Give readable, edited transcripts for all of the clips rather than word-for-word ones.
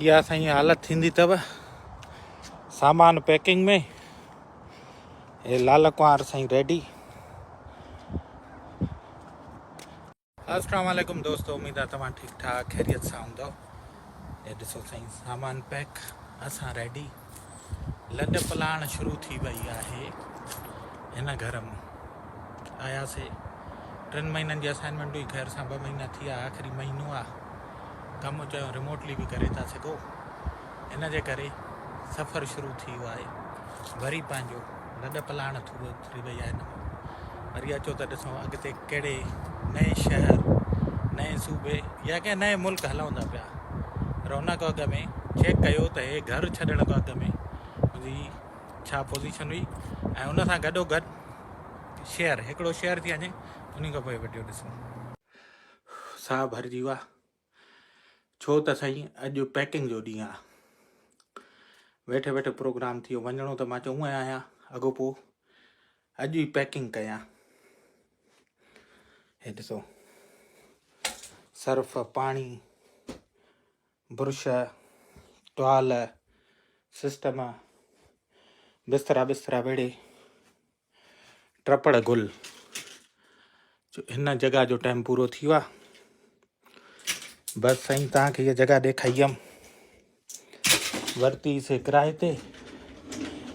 इहा असांजी हालत थींदी अथव सामान पैकिंग में। हे लाल कुंवार साईं रेडी। अस्सलाम वालेकुम दोस्तों, उम्मीद आहे तव्हां ठीकु ठाक ख़ैरियत सां हूंदव। हे ॾिसो साईं सामान पैक, असां रेडी। लॾ पलाण शुरू थी वई आहे। हिन घर में आयासीं 3 महीननि जी असाइनमेंट हुई, ख़ैर सां 2 महीना थी विया, आख़िरी महीनो आहे। कमु चयो रिमोटली बि करे था सघो, हिन जे करे सफ़र शुरू थी वियो आहे। वरी पंहिंजो लॾ पलाण थी वई आहे। हिन में वरी अचो त ॾिसूं अॻिते कहिड़े नए शहर, नए सूबे या कंहिं नए मुल्क हलूं था पिया। रौनक अघ में चेक कयो त हे घर छॾण खां अघ में मुंहिंजी छा पोज़ीशन हुई, ऐं उन सां गॾोगॾु शेयर हिकिड़ो शेयर थी वञे, उन खां पोइ वीडियो ॾिसूं। साह भरिजी वियो आहे, छो त साईं अॼु पैकिंग जो ॾींहुं आहे। वेठे वेठे प्रोग्राम थी वियो वञिणो, त मां चयो हूअं आहियां अॻो पोइ अॼु ई पैकिंग कयां। हे ॾिसो सर्फ, पाणी, बुरुश, टुवाल, सिस्टम, बिस्तरा वेड़े, ट्रपड़ गुल। हिन जॻह जो टाइम पूरो थी वियो आहे। बसि साईं तव्हांखे हीअ जॻह ॾेखारी हुयमि, वरितीसीं किराए ते,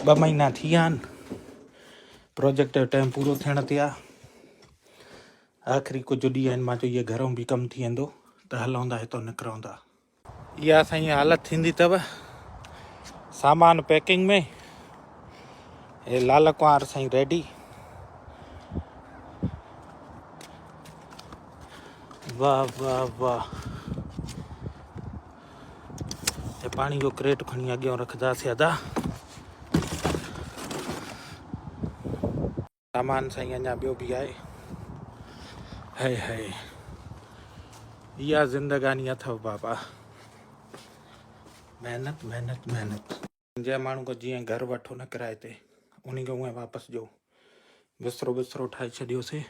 2 महीना थी विया आहिनि। प्रोजेक्ट जो टाइम पूरो थियण ते आहे। आख़िरी कुझु ॾींहं आहिनि, मां चयो इहे घरों बि कमु थी वेंदो त हलूं था, हितां निकिरूं था। इहा असांजी हालत थींदी अथव सामान पैकिंग में। हे लाल कुंवार साईं रेडी। वाह वाह वाह। हे पाणी जो क्रेट खणी अॻियां रखंदासीं अदा। सामान साईं अञा ॿियो बि आहे। है इहा ज़िंदगानी अथव बाबा। महिनत महिनत महिनत। जंहिं माण्हू को जीअं घर वठो न किराए ते, उन खे उहे वापसि ॾियो। बिस्तरो ठाहे छॾियोसीं,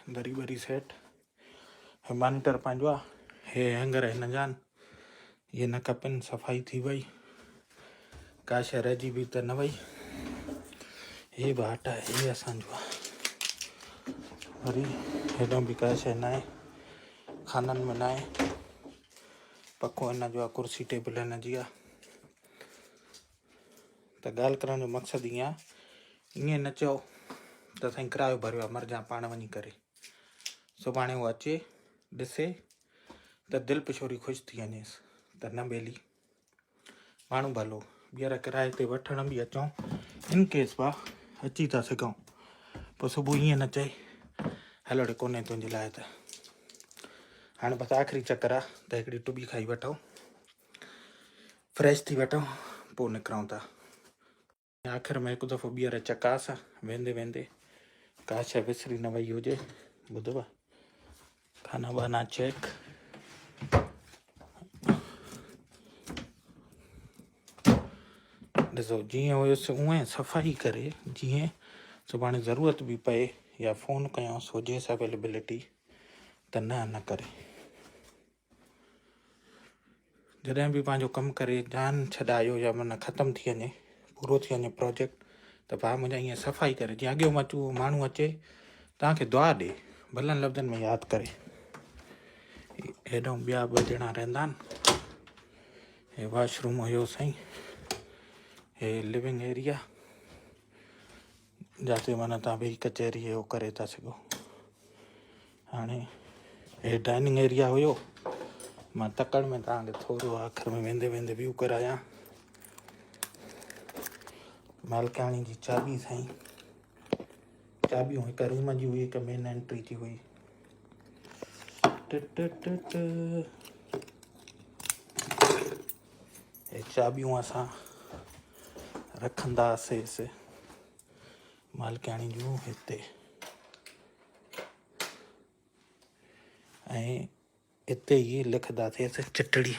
दरी वरी सेट। हे मॉनिटर पंहिंजो आहे, हे हैंगर हिन जा आहिनि, इहे न खपनि। सफ़ाई थी वई, का शइ रहिजी बि त न वई। हे बि हट आहे, हे असांजो आहे। वरी हेॾो बि का शइ न आहे, खाननि में न आहे। पखो हिन जो आहे, कुर्सी टेबल हिन जी आहे। त ॻाल्हि करण जो मक़सदु ईअं आहे, ईअं न चओ त साईं किरायो भरियो आहे, मरजां पाण वञी करे। सुभाणे उहो अचे ॾिसे त दिलि पिछोरी ख़ुशि थी वञेसि, त न ॿेली माण्हू भलो। ॿीहर किराए ते वठण बि अचूं, इन केस बा अची था सघूं, पोइ सुबुह ईअं न चए हलो कोन्हे तुंहिंजे लाइ। त हाणे बसि आख़िरी चकर आहे त हिकिड़ी टुॿी खाई वठूं, फ्रेश थी वठूं, पोइ निकिरूं था। आख़िर में हिकु दफ़ो ॿीहर चकास, वेंदे वेंदे का शइ विसरी न वई हुजे। ॿुधव, खाना वाना चेक। ॾिसो जीअं हुयुसि उएं सफ़ाई करे, जीअं सुभाणे ज़रूरत बि पए या फ़ोन कयूंसि, हुजेसि अवेलेबिलिटी, त न करे। जॾहिं बि पंहिंजो कमु करे जान छॾायो या माना ख़तमु थी वञे, पूरो थी वञे प्रोजेक्ट, त भाउ मुंहिंजा ईअं सफ़ाई करे, जीअं अॻियो माण्हू अचे तव्हांखे दुआ ॾे, भलनि लफ़्ज़नि में यादि करे। हेॾो ॿिया 2 ॼणा रहंदा आहिनि। हे वॉशरूम हुयो साईं, हे लिविंग एरिया, जिते माना तव्हां वेही कचहरी हो करे था सघो। हाणे हे डाइनिंग एरिया हुयो, मां तकड़ में तव्हांखे थोरो आख़िर में वेंदे वेंदे व्यू करायां। मालकाणी जी चाबी साईं, चाबियूं हिकु रूम जी हुई, हिकु मेन एंट्री जी हुई। हे चाबियूं असां रखंदासीं मालकाणी जूं हिते, ऐं हिते ई लिखंदासीं चिटड़ी।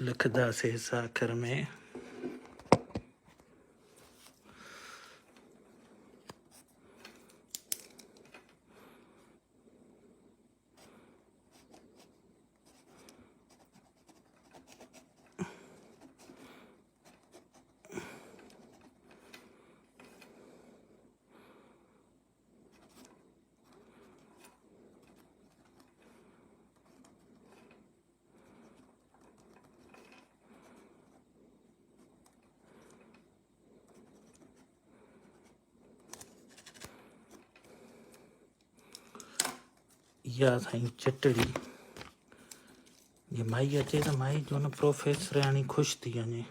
लिखंदासीं आख़िर में या साईं चटड़ी ये माई अचे तो माई जो न प्रोफेसर हाणे ख़ुशि थी वञे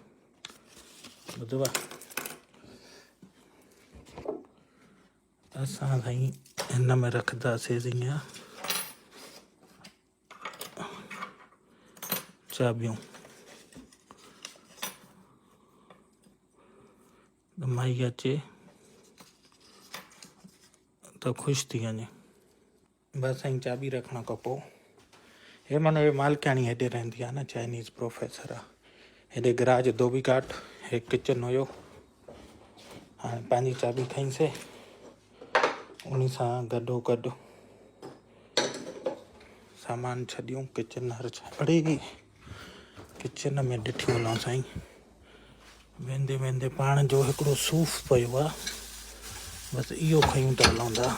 ॿुधो आहे असां साईं हिन में रखंदासीं ईअं चाबियूं माई अचे तो ख़ुशि थी वञे बस साईं चाबी रखण खां पोइ हे मानो हे मालकियाणी हेॾे रहंदी आहे न चाइनीज़ प्रोफेसर आहे हेॾे गराज धोबी घाट हे किचन हुयो हाणे पंहिंजी चाबी खईंसीं उन सां गॾो सामान छॾियूं किचन हर अड़े किचन में ॾिठी हलूं साईं वेंदे वेंदे पाण जो हिकिड़ो सूफ़ पियो आहे बसि इहो खयूं त हलूं था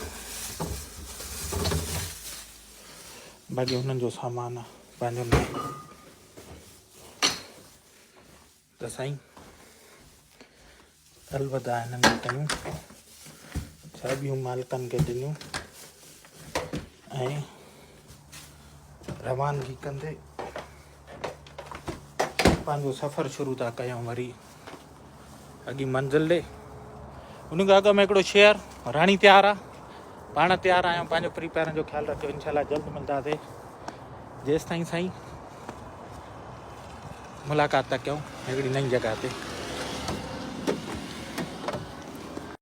बाक़ी हुननि जो सामान आहे पंहिंजो न त साईं अलविदा हिन में कयूं चाबियूं मालिकनि खे ॾिनियूं ऐं रवानगी कंदे पंहिंजो सफ़र शुरू था कयूं वरी अॻी मंज़िल ॾे उन खां अॻु में हिकिड़ो शेयर राणी तयारु आहे पाण तयारु आहियूं पंहिंजो प्रीपेयरनि जो ख़्यालु रखियो इनशाला जल्द मिलंदासीं जेसि ताईं साईं मुलाक़ात था कयूं हिकिड़ी नई जॻह ते